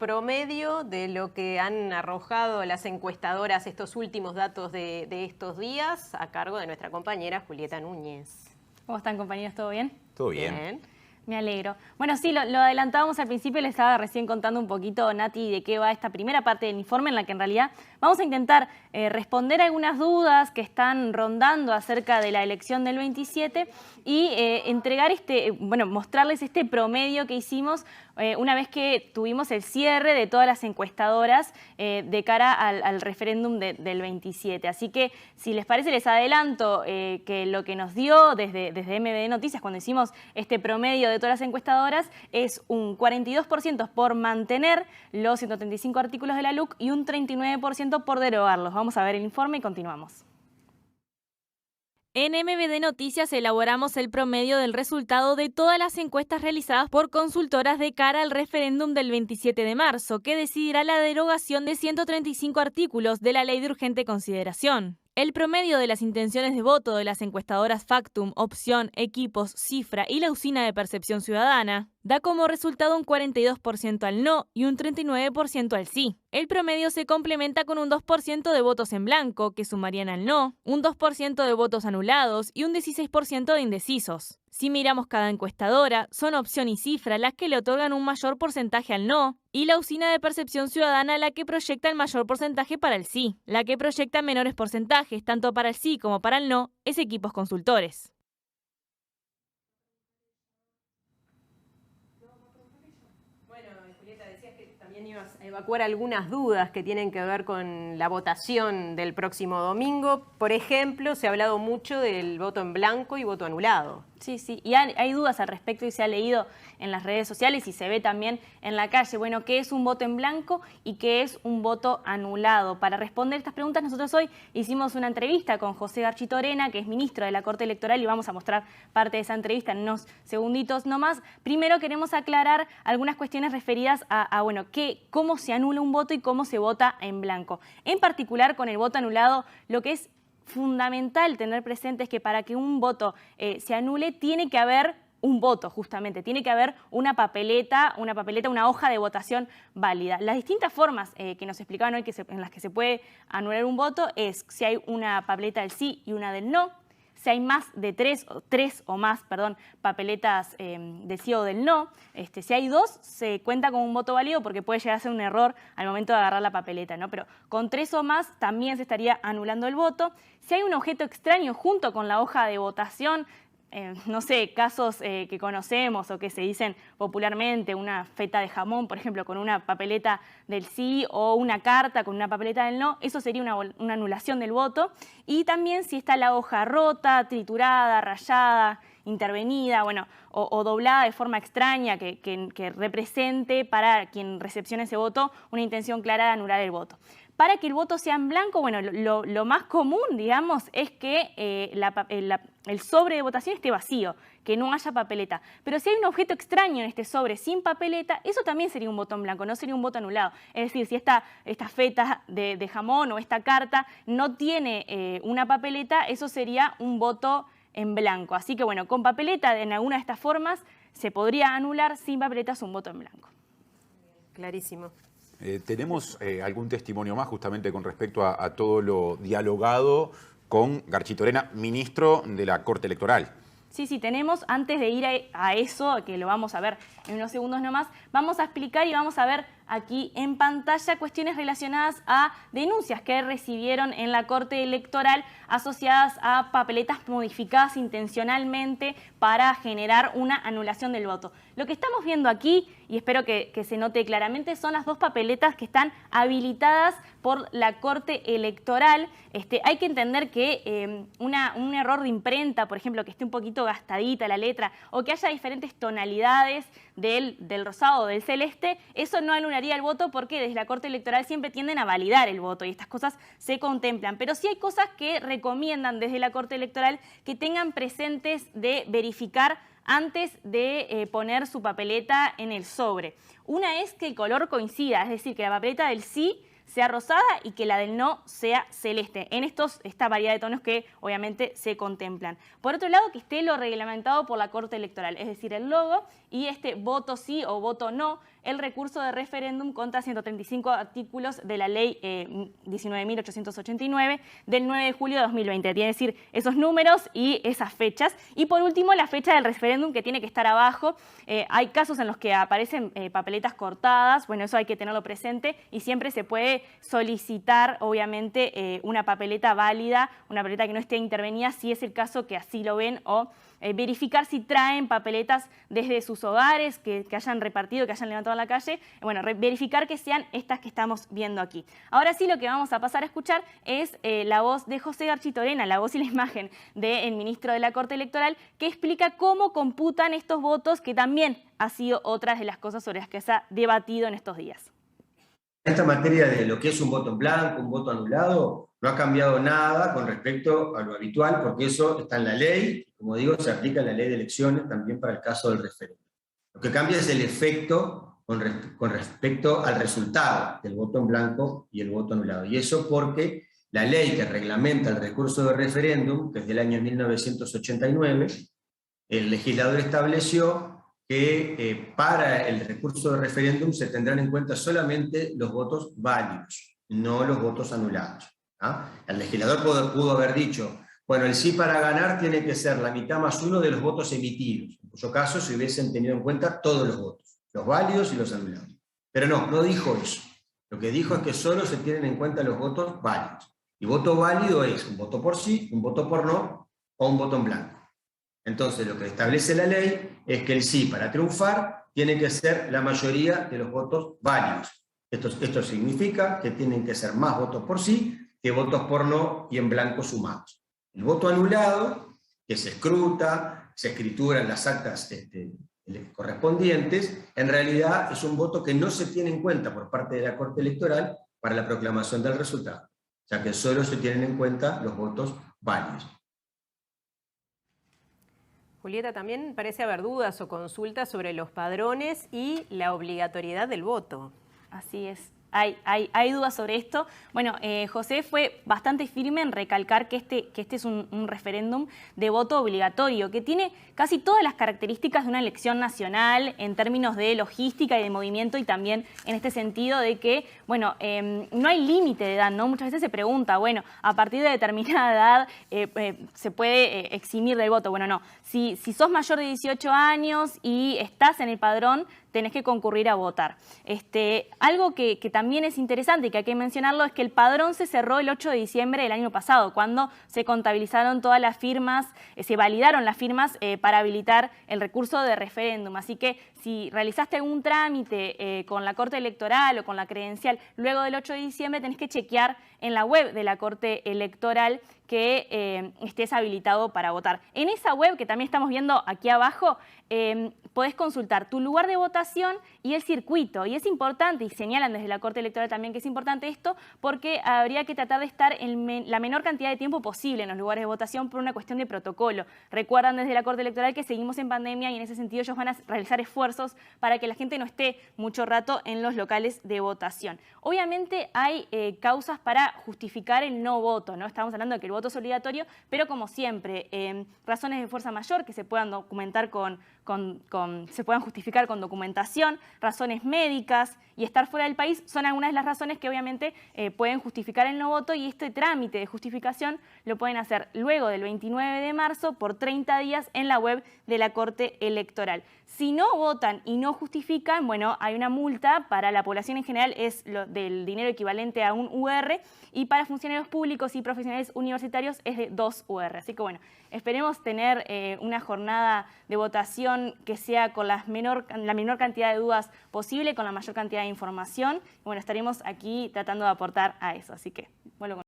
promedio de lo que han arrojado las encuestadoras, estos últimos datos de estos días, a cargo de nuestra compañera Julieta Núñez. ¿Cómo están, compañeros? ¿Todo bien? Todo bien. Me alegro. Bueno, sí, lo adelantábamos al principio, les estaba recién contando un poquito, Nati, de qué va esta primera parte del informe, en la que en realidad vamos a intentar responder algunas dudas que están rondando acerca de la elección del 27 y entregar mostrarles este promedio que hicimos una vez que tuvimos el cierre de todas las encuestadoras de cara al referéndum del 27. Así que, si les parece, les adelanto que lo que nos dio desde MBD Noticias cuando hicimos este promedio de todas las encuestadoras es un 42% por mantener los 135 artículos de la LUC y un 39% por derogarlos. Vamos a ver el informe y continuamos. En MBD Noticias elaboramos el promedio del resultado de todas las encuestas realizadas por consultoras de cara al referéndum del 27 de marzo, que decidirá la derogación de 135 artículos de la Ley de Urgente Consideración. El promedio de las intenciones de voto de las encuestadoras Factum, Opción, Equipos, Cifra y la Usina de Percepción Ciudadana da como resultado un 42% al no y un 39% al sí. El promedio se complementa con un 2% de votos en blanco, que sumarían al no, un 2% de votos anulados y un 16% de indecisos. Si miramos cada encuestadora, son Opción y Cifra las que le otorgan un mayor porcentaje al no, y la Usina de Percepción Ciudadana la que proyecta el mayor porcentaje para el sí. La que proyecta menores porcentajes, tanto para el sí como para el no, es Equipos Consultores. También ibas a evacuar algunas dudas que tienen que ver con la votación del próximo domingo. Por ejemplo, se ha hablado mucho del voto en blanco y voto anulado. Sí, y hay dudas al respecto y se ha leído en las redes sociales y se ve también en la calle. Bueno, ¿qué es un voto en blanco y qué es un voto anulado? Para responder estas preguntas, nosotros hoy hicimos una entrevista con José Garchitorena, que es ministro de la Corte Electoral, y vamos a mostrar parte de esa entrevista en unos segunditos nomás. Primero queremos aclarar algunas cuestiones referidas a cómo se anula un voto y cómo se vota en blanco. En particular, con el voto anulado, lo que es fundamental tener presente es que para que un voto se anule tiene que haber un voto, justamente, tiene que haber una papeleta, una hoja de votación válida. Las distintas formas que nos explicaban hoy en las que se puede anular un voto es si hay una papeleta del sí y una del no, si hay más de tres o más papeletas del sí o del no. Si hay dos, se cuenta con un voto válido porque puede llegar a ser un error al momento de agarrar la papeleta, ¿no? Pero con 3 o más también se estaría anulando el voto. Si hay un objeto extraño junto con la hoja de votación, no sé, casos que conocemos o que se dicen popularmente, una feta de jamón, por ejemplo, con una papeleta del sí, o una carta con una papeleta del no, eso sería una anulación del voto. Y también si está la hoja rota, triturada, rayada, intervenida, o doblada de forma extraña que represente para quien recepcione ese voto una intención clara de anular el voto. Para que el voto sea en blanco, lo más común, digamos, es que el sobre de votación esté vacío, que no haya papeleta. Pero si hay un objeto extraño en este sobre sin papeleta, eso también sería un voto en blanco, no sería un voto anulado. Es decir, si esta feta de jamón o esta carta no tiene una papeleta, eso sería un voto en blanco. Así que con papeleta en alguna de estas formas se podría anular, sin papeleta es un voto en blanco. Clarísimo. Tenemos algún testimonio más justamente con respecto a todo lo dialogado con Garchitorena, ministro de la Corte Electoral. Sí, tenemos, antes de ir a eso, que lo vamos a ver en unos segundos nomás, vamos a explicar y vamos a ver aquí en pantalla cuestiones relacionadas a denuncias que recibieron en la Corte Electoral asociadas a papeletas modificadas intencionalmente para generar una anulación del voto. Lo que estamos viendo aquí, y espero que se note claramente, son las dos papeletas que están habilitadas por la Corte Electoral. Hay que entender que un error de imprenta, por ejemplo, que esté un poquito gastadita la letra, o que haya diferentes tonalidades del rosado o del celeste, eso no anularía el voto porque desde la Corte Electoral siempre tienden a validar el voto y estas cosas se contemplan. Pero sí hay cosas que recomiendan desde la Corte Electoral que tengan presentes de verificar antes de poner su papeleta en el sobre. Una es que el color coincida, es decir, que la papeleta del sí sea rosada y que la del no sea celeste. En esta variedad de tonos que obviamente se contemplan. Por otro lado, que esté lo reglamentado por la Corte Electoral, es decir, el logo y este voto sí o voto no, el recurso de referéndum contra 135 artículos de la ley 19.889 del 9 de julio de 2020. Tiene que decir esos números y esas fechas. Y por último, la fecha del referéndum, que tiene que estar abajo. Hay casos en los que aparecen papeletas cortadas, bueno, eso hay que tenerlo presente, y siempre se puede solicitar, obviamente, una papeleta válida, una papeleta que no esté intervenida, si es el caso que así lo ven, o verificar si traen papeletas desde sus hogares, que hayan repartido, que hayan levantado en la calle, bueno, verificar que sean estas que estamos viendo aquí. Ahora sí, lo que vamos a pasar a escuchar es la voz de José Garchitorena, la voz y la imagen del ministro de la Corte Electoral, que explica cómo computan estos votos, que también ha sido otra de las cosas sobre las que se ha debatido en estos días. Esta materia de lo que es un voto en blanco, un voto anulado, no ha cambiado nada con respecto a lo habitual, porque eso está en la ley, como digo, se aplica en la ley de elecciones también para el caso del referéndum. Lo que cambia es el efecto con respecto al resultado del voto en blanco y el voto anulado. Y eso porque la ley que reglamenta el recurso de referéndum, que es del año 1989, el legislador estableció que para el recurso de referéndum se tendrán en cuenta solamente los votos válidos, no los votos anulados. El legislador pudo haber dicho, bueno, el sí para ganar tiene que ser la mitad más uno de los votos emitidos, en cuyo caso se hubiesen tenido en cuenta todos los votos, los válidos y los anulados. Pero no dijo eso. Lo que dijo es que solo se tienen en cuenta los votos válidos. Y voto válido es un voto por sí, un voto por no o un voto en blanco. Entonces, lo que establece la ley es que el sí, para triunfar, tiene que ser la mayoría de los votos válidos. Esto significa que tienen que ser más votos por sí que votos por no y en blanco sumados. El voto anulado, que se escruta, se escritura en las actas correspondientes, en realidad es un voto que no se tiene en cuenta por parte de la Corte Electoral para la proclamación del resultado. O sea que solo se tienen en cuenta los votos válidos. Julieta, también parece haber dudas o consultas sobre los padrones y la obligatoriedad del voto. Así es. Hay dudas sobre esto. Bueno, José fue bastante firme en recalcar que este es un referéndum de voto obligatorio, que tiene casi todas las características de una elección nacional en términos de logística y de movimiento, y también en este sentido de que, bueno, no hay límite de edad, ¿no? Muchas veces se pregunta, bueno, a partir de determinada edad se puede eximir del voto. Bueno, no. Si sos mayor de 18 años y estás en el padrón, tenés que concurrir a votar. Algo que también es interesante y que hay que mencionarlo es que el padrón se cerró el 8 de diciembre del año pasado, cuando se contabilizaron todas las firmas, se validaron las firmas para habilitar el recurso de referéndum. Así que si realizaste algún trámite con la Corte Electoral o con la credencial luego del 8 de diciembre, tenés que chequear en la web de la Corte Electoral que estés habilitado para votar. En esa web, que también estamos viendo aquí abajo, podés consultar tu lugar de votación y el circuito. Y es importante, y señalan desde la Corte Electoral también que es importante esto, porque habría que tratar de estar en la menor cantidad de tiempo posible en los lugares de votación por una cuestión de protocolo. Recuerdan desde la Corte Electoral que seguimos en pandemia y en ese sentido ellos van a realizar esfuerzos para que la gente no esté mucho rato en los locales de votación. Obviamente hay causas para justificar el no voto, ¿no? Estamos hablando de que el voto es obligatorio, pero como siempre, razones de fuerza mayor que se puedan documentar se puedan justificar con documentación, razones médicas y estar fuera del país son algunas de las razones que obviamente pueden justificar el no voto, y este trámite de justificación lo pueden hacer luego del 29 de marzo por 30 días en la web de la Corte Electoral. Si no votan y no justifican, bueno, hay una multa. Para la población en general es del dinero equivalente a un UR, y para funcionarios públicos y profesionales universitarios es de 2 UR. Así que bueno, esperemos tener una jornada de votación que sea con la menor cantidad de dudas posible, con la mayor cantidad de información. Bueno, estaremos aquí tratando de aportar a eso. Así que, bueno.